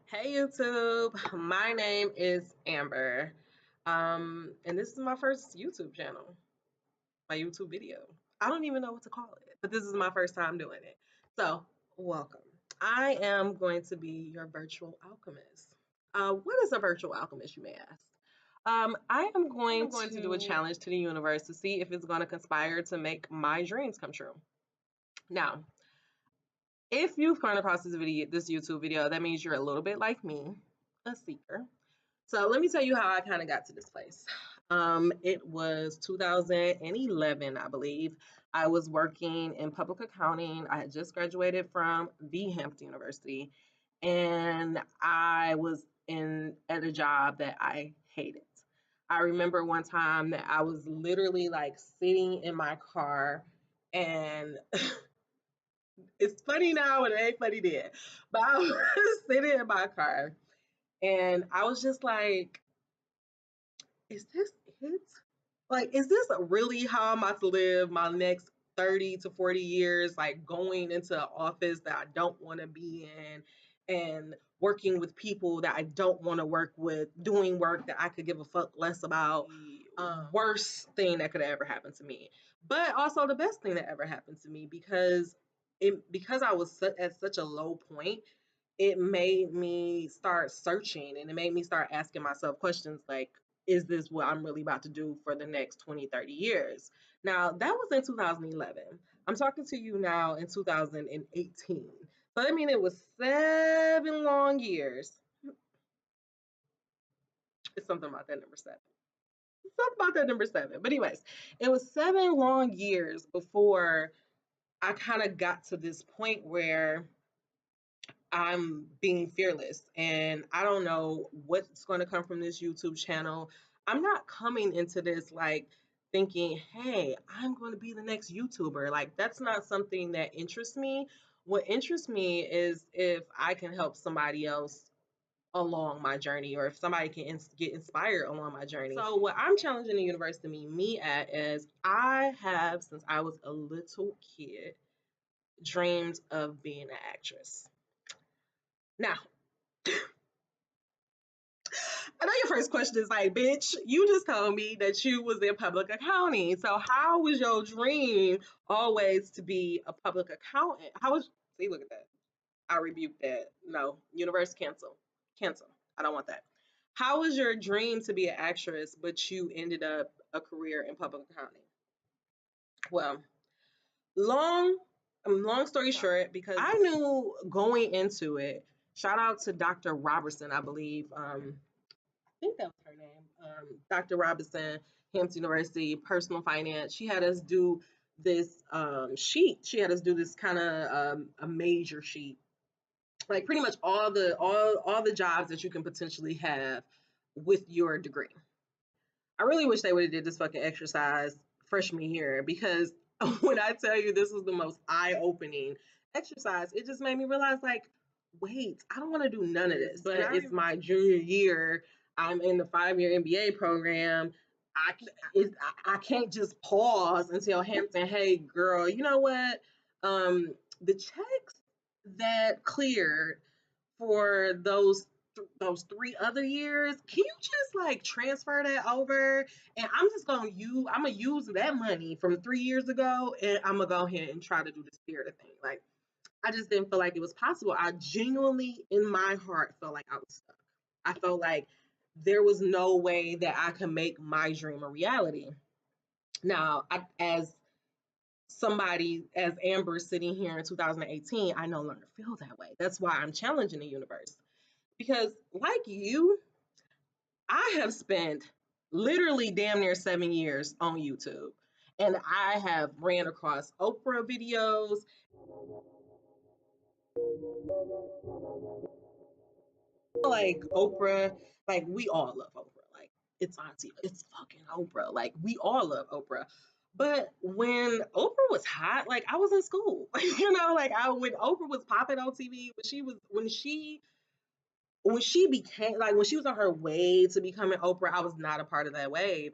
Hey YouTube, my name is Amber, and this is my first YouTube channel, my YouTube video. I don't even know what to call it, but this is my first time doing it. So, welcome. I am going to be your virtual alchemist. What is a virtual alchemist, you may ask? I am going to do a challenge to the universe to see if it's going to conspire to make my dreams come true. Now, if you've come across this YouTube video, that means you're a little bit like me, a seeker. So let me tell you how I kind of got to this place. It was 2011, I believe. I was working in public accounting. I had just graduated from the Hampton University, and I was at a job that I hated. I remember one time that I was literally like sitting in my car, and it's funny now, and it ain't funny then. But I was sitting in my car, and I was just like, is this it? Like, is this really how I'm about to live my next 30 to 40 years? Like, going into an office that I don't want to be in and working with people that I don't want to work with, doing work that I could give a fuck less about. Worst thing that could ever happen to me. But also the best thing that ever happened to me because I was at such a low point, it made me start searching and it made me start asking myself questions like, is this what I'm really about to do for the next 20, 30 years? Now, that was in 2011. I'm talking to you now in 2018. So I mean, it was 7 long years. It's something about that number seven. Something about that number seven. But anyways, it was 7 long years before I kind of got to this point where I'm being fearless and I don't know what's going to come from this YouTube channel. I'm not coming into this like thinking, hey, I'm going to be the next YouTuber. Like, that's not something that interests me. What interests me is if I can help somebody else along my journey or if somebody can get inspired along my journey. So, what I'm challenging the universe to meet me at is I have, since I was a little kid, dreamed of being an actress. Now, I know your first question is like, bitch, you just told me that you was in public accounting. So how was your dream always to be a public accountant? How was, see, look at that. I rebuke that. No, universe, cancel. Cancel. I don't want that. How was your dream to be an actress, but you ended up a career in public accounting? Well, long long story short, because I knew going into it, shout out to Dr. Robertson, I believe. I think that was her name, Dr. Robinson, Hampton University, personal finance. She had us do this sheet. She had us do this kind of a major sheet, like pretty much all the jobs that you can potentially have with your degree. I really wish they would have did this fucking exercise freshman year because when I tell you this was the most eye-opening exercise, it just made me realize like, wait, I don't want to do none of this. But it's my junior year. I'm in the 5-year MBA program. I can't just pause and tell Hampton, hey girl, you know what? The checks that cleared for those 3 other years, can you just like transfer that over? And I'm gonna use that money from 3 years ago, and I'm gonna go ahead and try to do this theater thing. Like, I just didn't feel like it was possible. I genuinely, in my heart, felt like I was stuck. I felt like there was no way that I could make my dream a reality. Now, as Amber sitting here in 2018, I no longer feel that way. That's why I'm challenging the universe. Because, like you, I have spent literally damn near 7 years on YouTube. And I have ran across Oprah videos, like Oprah, like we all love Oprah. Like, it's auntie, it's fucking Oprah. Like, we all love Oprah. But when Oprah was hot, like I was in school. Like when Oprah was popping on TV, when she became, like when she was on her way to becoming Oprah, I was not a part of that wave.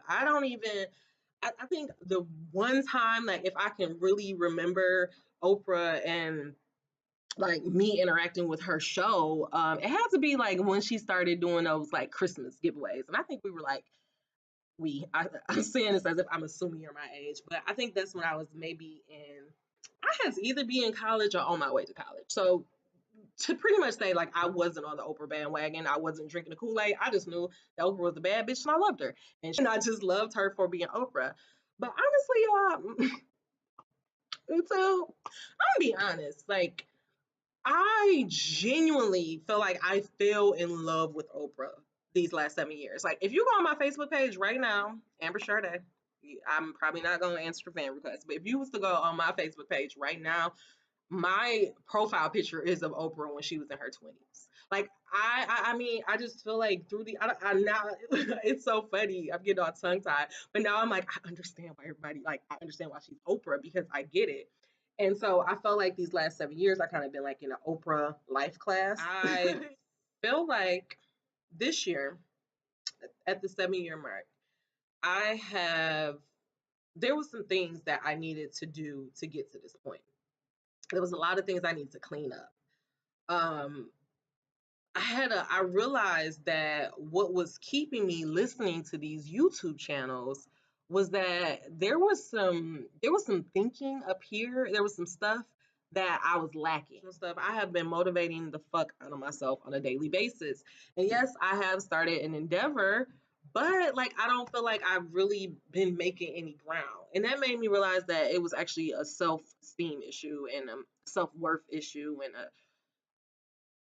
I think the one time, like, if I can really remember Oprah and like me interacting with her show, it had to be like when she started doing those like Christmas giveaways, and I think we were like I'm saying this as if I'm assuming you're my age, but I think that's when I was maybe in. I had to either be in college or on my way to college. So to pretty much say like I wasn't on the Oprah bandwagon, I wasn't drinking the Kool-Aid. I just knew that Oprah was a bad bitch and I loved her, and I just loved her for being Oprah. But honestly, so I'm gonna be honest, like I genuinely feel like I fell in love with Oprah these last 7 years. Like, if you go on my Facebook page right now, Amber Sade, I'm probably not going to answer the fan request, but if you was to go on my Facebook page right now, my profile picture is of Oprah when she was in her 20s. Like, I mean, I just feel like through I now, it's so funny. I'm getting all tongue tied, but now I'm like, I understand why everybody, like, I understand why she's Oprah because I get it. And so I felt like these last 7 years, I kind of been like in an Oprah life class. I feel like this year, at the 7 year mark, I have, there was some things that I needed to do to get to this point. There was a lot of things I need to clean up. Um, I realized that what was keeping me listening to these YouTube channels was that there was some thinking up here. There was some stuff that I was lacking. Some stuff I have been motivating the fuck out of myself on a daily basis. And yes, I have started an endeavor, but like I don't feel like I've really been making any ground. And that made me realize that it was actually a self-esteem issue and a self-worth issue and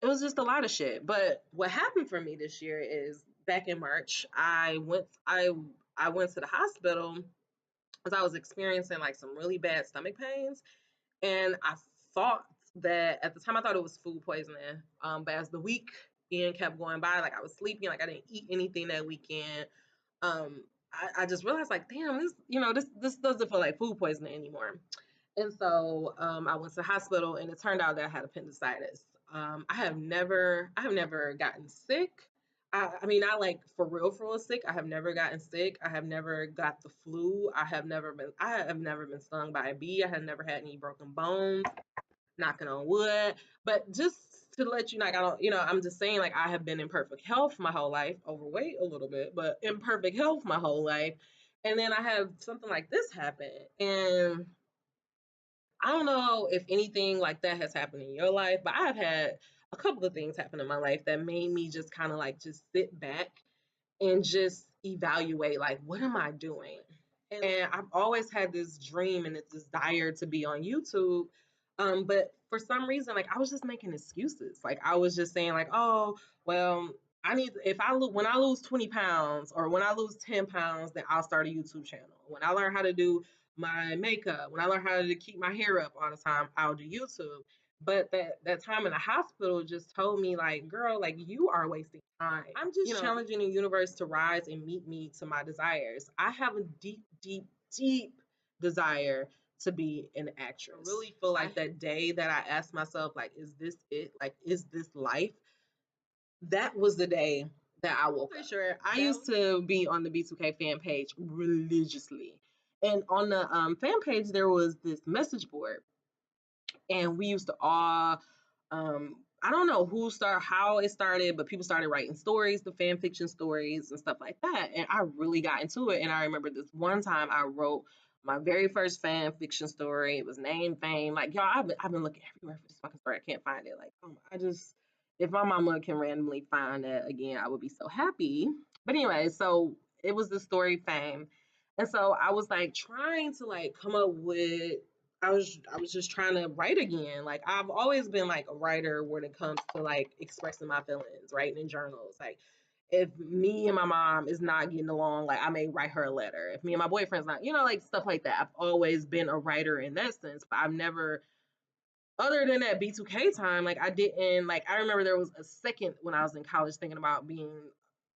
it was just a lot of shit. But what happened for me this year is back in March, I went to the hospital because I was experiencing like some really bad stomach pains, and I thought that at the time I thought it was food poisoning. But as the weekend kept going by, like I was sleeping, like I didn't eat anything that weekend. I just realized like, damn, this doesn't feel like food poisoning anymore. And so I went to the hospital, and it turned out that I had appendicitis. I have never gotten sick. I mean, not like for real sick. I have never gotten sick. I have never got the flu. I have never been stung by a bee. I have never had any broken bones. Knocking on wood. But just to let you know, like, I'm just saying, like, I have been in perfect health my whole life, overweight a little bit, but in perfect health my whole life. And then I have something like this happen. And I don't know if anything like that has happened in your life, but I've had a couple of things happen in my life that made me just kind of like just sit back and just evaluate like what am I doing? And I've always had this dream and this desire to be on YouTube. But for some reason, like I was just making excuses. Like I was just saying, like, oh, well, I need if I when I lose 20 pounds or when I lose 10 pounds, then I'll start a YouTube channel. When I learn how to do my makeup, when I learn how to keep my hair up all the time, I'll do YouTube. But that time in the hospital just told me, like, girl, like you are wasting time. I'm just challenging the universe to rise and meet me to my desires. I have a deep, deep, deep desire to be an actress. I really feel like that day that I asked myself, like, is this it? Like, is this life? That was the day that I woke up. Sure, I used to be on the B2K fan page religiously. And on the fan page, there was this message board and we used to all I don't know how it started, but people started writing stories, the fan fiction stories and stuff like that, and I really got into it. And I remember this one time I wrote my very first fan fiction story. It was named Fame. Like, y'all, I've been looking everywhere for this fucking story. I can't find it. Like, I just, if my mama can randomly find it again, I would be so happy. But anyway, so it was the story Fame. And so I was like trying to like come up with I was just trying to write again. Like I've always been like a writer when it comes to like expressing my feelings, writing in journals. Like if me and my mom is not getting along, like I may write her a letter. If me and my boyfriend's not, like stuff like that. I've always been a writer in that sense, but I've never, other than that B2K time, like I didn't, like I remember there was a second when I was in college thinking about being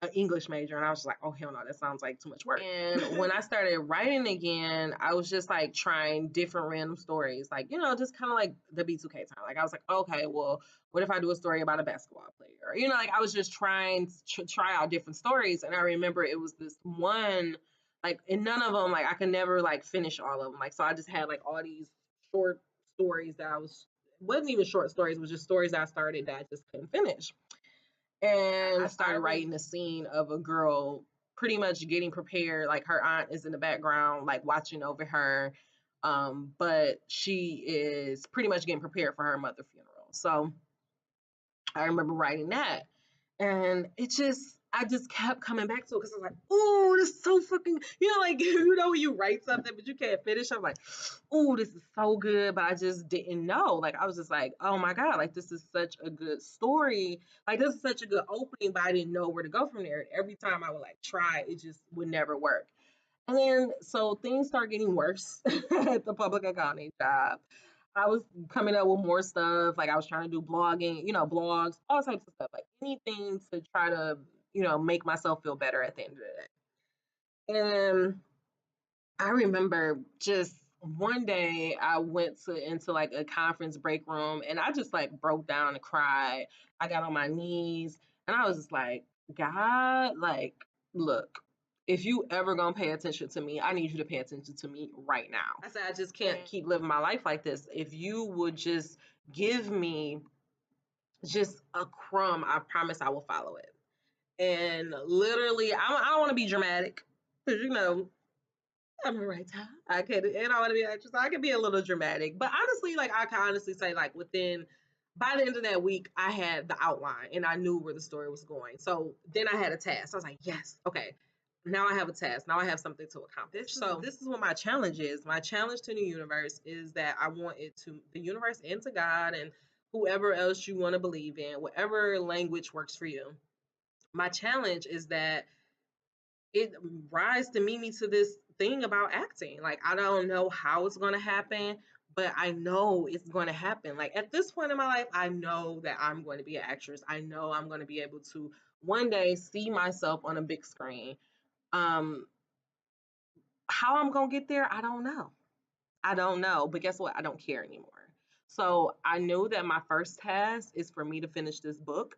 an English major, and I was just like, oh hell no, that sounds like too much work. And when I started writing again, I was just like trying different random stories, like just kind of like the B2K time. Like I was like, okay, well, what if I do a story about a basketball player? Or, like I was just trying to try out different stories, and I remember it was this one Like, and none of them, like, I could never like finish all of them. Like, so I just had like all these short stories that wasn't even short stories, it was just stories that I started that I just couldn't finish. And I started writing the scene of a girl pretty much getting prepared, like her aunt is in the background, like watching over her. But she is pretty much getting prepared for her mother's funeral. So I remember writing that. And I just kept coming back to it because I was like, oh, this is so fucking, like, when you write something, but you can't finish. I'm like, oh, this is so good. But I just didn't know. Like, I was just like, oh my God, like, this is such a good story. Like, this is such a good opening, but I didn't know where to go from there. And every time I would like try, it just would never work. And then, so things start getting worse at the public accounting job. I was coming up with more stuff. Like I was trying to do blogging, blogs, all types of stuff, like anything to try to, make myself feel better at the end of the day. And I remember just one day I went into like a conference break room and I just like broke down and cried. I got on my knees and I was just like, God, like, look, if you ever gonna pay attention to me, I need you to pay attention to me right now. I said, I just can't keep living my life like this. If you would just give me just a crumb, I promise I will follow it. And literally, I don't want to be dramatic because, I'm a writer. I could, and I want to be an actress. I could be a little dramatic, but honestly, like I can honestly say, like by the end of that week, I had the outline and I knew where the story was going. So then I had a task. I was like, yes, okay. Now I have a task. Now I have something to accomplish. This is what my challenge is. My challenge to the universe is that I want it to the universe and to God and whoever else you want to believe in, whatever language works for you. My challenge is that it rise to meet me to this thing about acting. Like I don't know how it's gonna happen, but I know it's gonna happen. Like at this point in my life, I know that I'm going to be an actress. I know I'm going to be able to one day see myself on a big screen. Um, how I'm gonna get there, I don't know. I don't know, but guess what? I don't care anymore. So I know that my first task is for me to finish this book.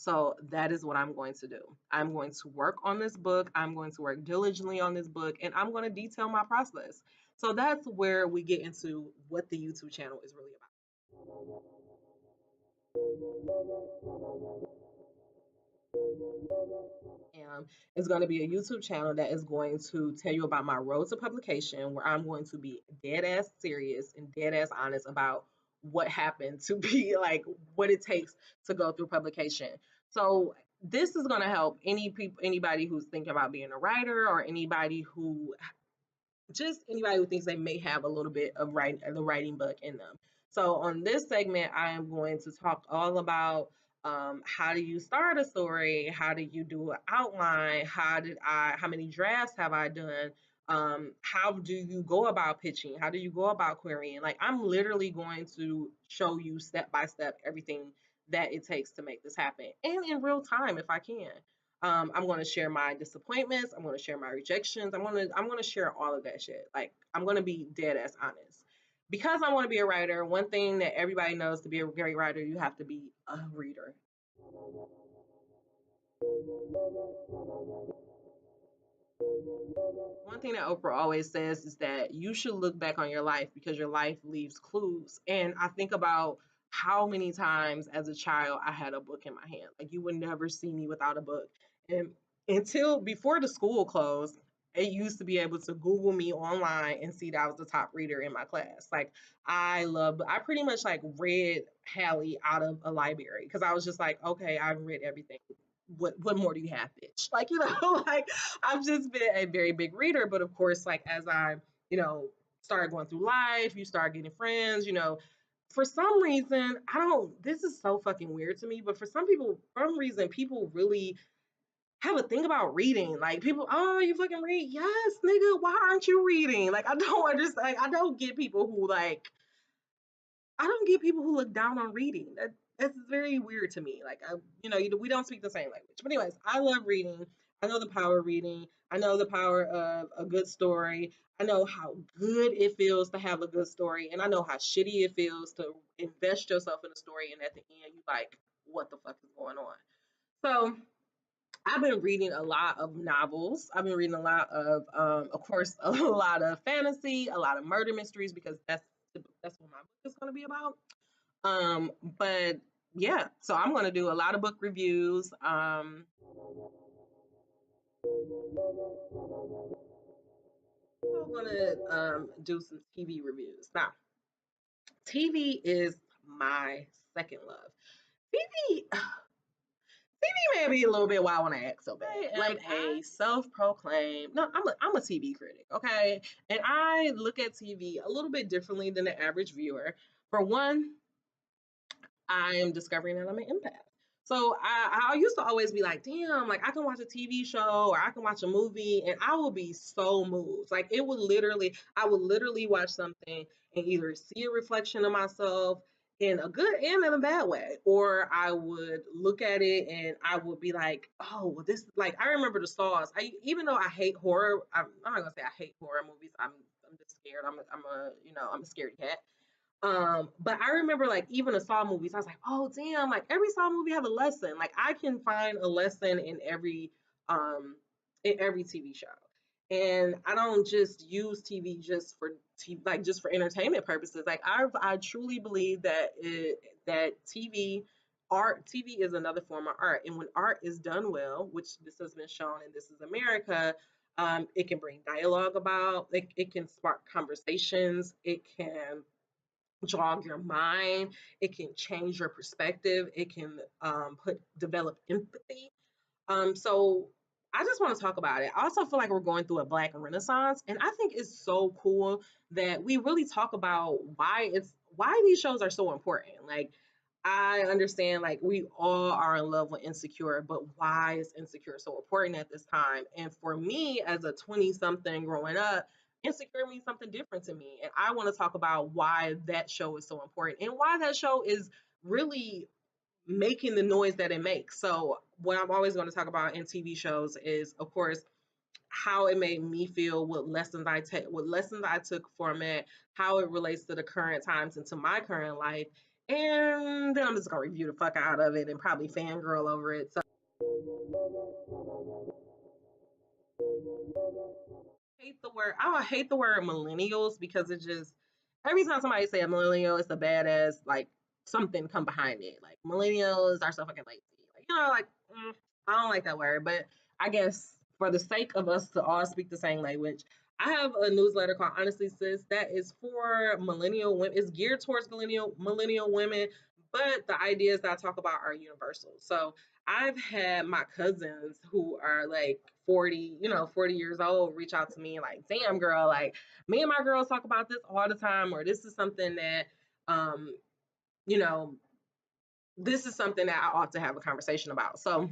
So that is what I'm going to do. I'm going to work on this book. I'm going to work diligently on this book and I'm going to detail my process. So that's where we get into what the YouTube channel is really about. It's going to be a YouTube channel that is going to tell you about my road to publication, where I'm going to be dead ass serious and dead ass honest about what happened to be like what it takes to go through publication. So this is going to help anybody who's thinking about being a writer or anybody who thinks they may have a little bit of the writing bug in them. So on this segment, I am going to talk all about how do you start a story, how do you do an outline, how many drafts have I done, how do you go about pitching, how do you go about querying. Like I'm literally going to show you step by step everything that it takes to make this happen, and in real time if I can. I'm going to share my disappointments. I'm going to share my rejections. I'm going to share all of that shit. Like I'm going to be dead ass honest. Because I want to be a writer, one thing that everybody knows, to be a great writer, you have to be a reader. One thing that Oprah always says is that you should look back on your life because your life leaves clues. And I think about how many times as a child I had a book in my hand. Like you would never see me without a book. And until before the school closed, it used to be able to Google me online and see that I was the top reader in my class. Like I pretty much like read Hallie out of a library because I was just like, okay, I've read everything. What more do you have, bitch? Like, like I've just been a very big reader, but of course, like as I, you know, started going through life, you start getting friends, for some reason, this is so fucking weird to me, but for some reason, people really have a thing about reading. Like people, oh, you fucking read? Yes, nigga, why aren't you reading? Like I don't understand. Like, I don't get people who I don't get people who look down on reading. That's very weird to me. Like, we don't speak the same language. But anyways, I love reading. I know the power of reading. I know the power of a good story. I know how good it feels to have a good story, and I know how shitty it feels to invest yourself in a story, and at the end, you like, what the fuck is going on? So I've been reading a lot of novels. I've been reading a lot of course, a lot of fantasy, a lot of murder mysteries because that's what my book is going to be about. But yeah, so I'm going to do a lot of book reviews. I'm going to do some TV reviews. Now, TV is my second love. TV may be a little bit wild when I act so bad. Like a self-proclaimed, no, I'm a TV critic, okay? And I look at TV a little bit differently than the average viewer. For one, I am discovering that I'm an empath. So I used to always be like, damn, like I can watch a TV show or I can watch a movie and I will be so moved. Like I would literally watch something and either see a reflection of myself in a good and in a bad way, or I would look at it and I would be like, oh, well, this, like, I remember the stars. Even though I hate horror, I'm not gonna say I hate horror movies. I'm just scared. I'm a scaredy cat. But I remember like even the Saw movies, I was like, oh damn, like every Saw movie has a lesson. Like I can find a lesson in every TV show. And I don't just use TV just for entertainment purposes. Like I truly believe that TV is another form of art. And when art is done well, which this has been shown and This Is America, it can bring dialogue about, it can spark conversations, it can jog your mind, it can change your perspective, it can develop empathy. So I just want to talk about it. I also feel like we're going through a Black renaissance, and I think it's so cool that we really talk about why these shows are so important. Like I understand, like we all are in love with Insecure, but why is Insecure so important at this time? And for me, as a 20 something growing up, Insecure means something different to me. And I want to talk about why that show is so important and why that show is really making the noise that it makes. So, what I'm always going to talk about in TV shows is, of course, how it made me feel, what lessons I took from it, how it relates to the current times and to my current life. And then I'm just gonna review the fuck out of it and probably fangirl over it. So I hate the word millennials because it just every time somebody say a millennial, it's a badass like something come behind it. Like millennials are so fucking lazy. Like like I don't like that word, but I guess for the sake of us to all speak the same language, I have a newsletter called Honestly Sis that is for millennial women. It's geared towards millennial women, but the ideas that I talk about are universal. So I've had my cousins who are like 40, 40 years old reach out to me like, damn girl, like me and my girls talk about this all the time, or this is something that um, you know, this is something that I ought to have a conversation about. So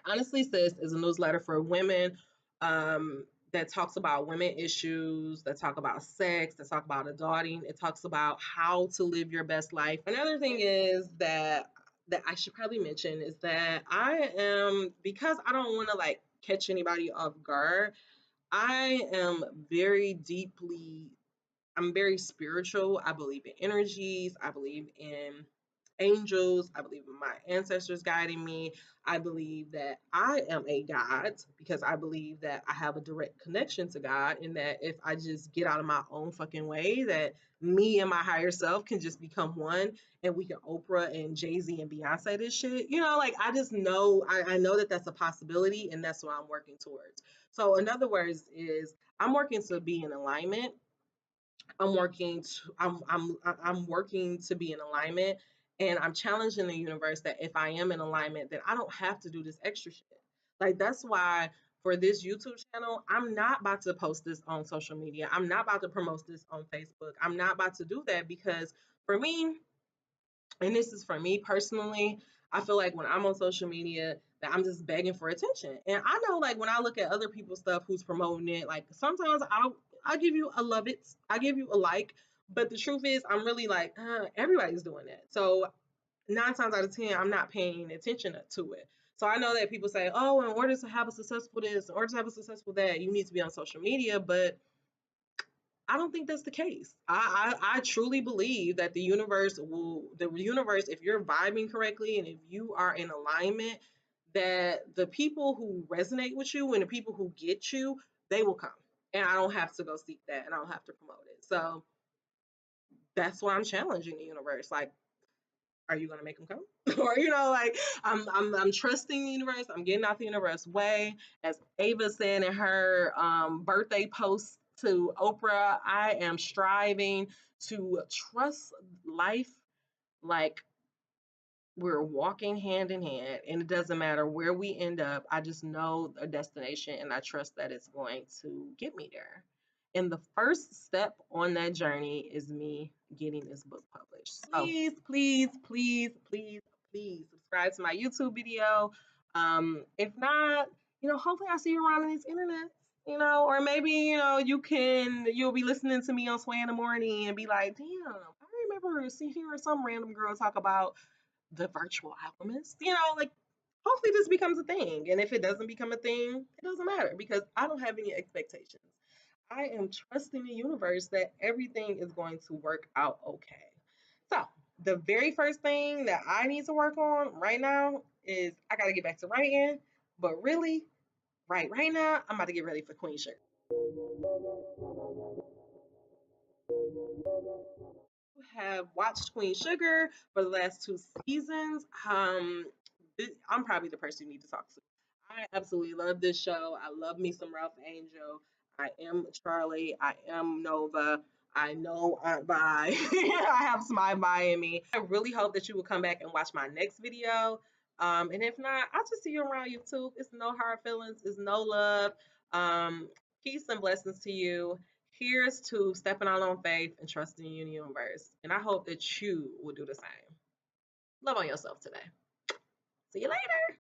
Honestly Sis is a newsletter for women that talks about women issues, that talk about sex, that talk about adulting. It talks about how to live your best life. Another thing is that I should probably mention is that I am, because I don't want to like catch anybody off guard, I am very deeply I'm very spiritual. I believe in energies. I believe in angels. I believe in my ancestors guiding me. I believe that I am a God because I believe that I have a direct connection to God, and that if I just get out of my own fucking way, that me and my higher self can just become one, and we can Oprah and Jay-Z and Beyonce this shit. Like I just know, I know that that's a possibility, and that's what I'm working towards. So in other words is I'm working to be in alignment. I'm working to be in alignment, and I'm challenging the universe that if I am in alignment, then I don't have to do this extra shit. Like that's why for this YouTube channel, I'm not about to post this on social media. I'm not about to promote this on Facebook. I'm not about to do that because for me, and this is for me personally, I feel like when I'm on social media that I'm just begging for attention. And I know like when I look at other people's stuff who's promoting it, like sometimes I'll give you a love it, I give you a like, but the truth is I'm really like, everybody's doing that. So 9 times out of 10, I'm not paying attention to it. So I know that people say, oh, in order to have a successful this, in order to have a successful that, you need to be on social media, but I don't think that's the case. I truly believe that the universe, if you're vibing correctly and if you are in alignment, that the people who resonate with you and the people who get you, they will come. And I don't have to go seek that and I don't have to promote it. So that's why I'm challenging the universe. Like, are you gonna make them come? Or like I'm trusting the universe. I'm getting out the universe way. As Ava said in her birthday post to Oprah, I am striving to trust life like we're walking hand in hand, and it doesn't matter where we end up. I just know a destination and I trust that it's going to get me there. And the first step on that journey is me getting this book published. So please, please, please, please, please subscribe to my YouTube video. If not, hopefully I see you around in these internet. Or maybe, you'll be listening to me on Sway in the morning and be like, damn, I remember hearing some random girl talk about the virtual alchemist. Like, hopefully this becomes a thing. And if it doesn't become a thing, it doesn't matter because I don't have any expectations. I am trusting the universe that everything is going to work out okay. So, the very first thing that I need to work on right now is I got to get back to writing. But really, right now, I'm about to get ready for Queen Sugar. Have watched Queen Sugar for the last 2 seasons. I'm probably the person you need to talk to. I absolutely love this show. I love me some Ralph Angel. I am Charlie. I am Nova. I know Aunt Vi. I have some Aunt Vi in me. I really hope that you will come back and watch my next video. And if not, I'll just see you around YouTube. It's no hard feelings. It's no love. Um, Peace and blessings to you. Here's to stepping out on faith and trusting in the universe. And I hope that you will do the same. Love on yourself today. See you later.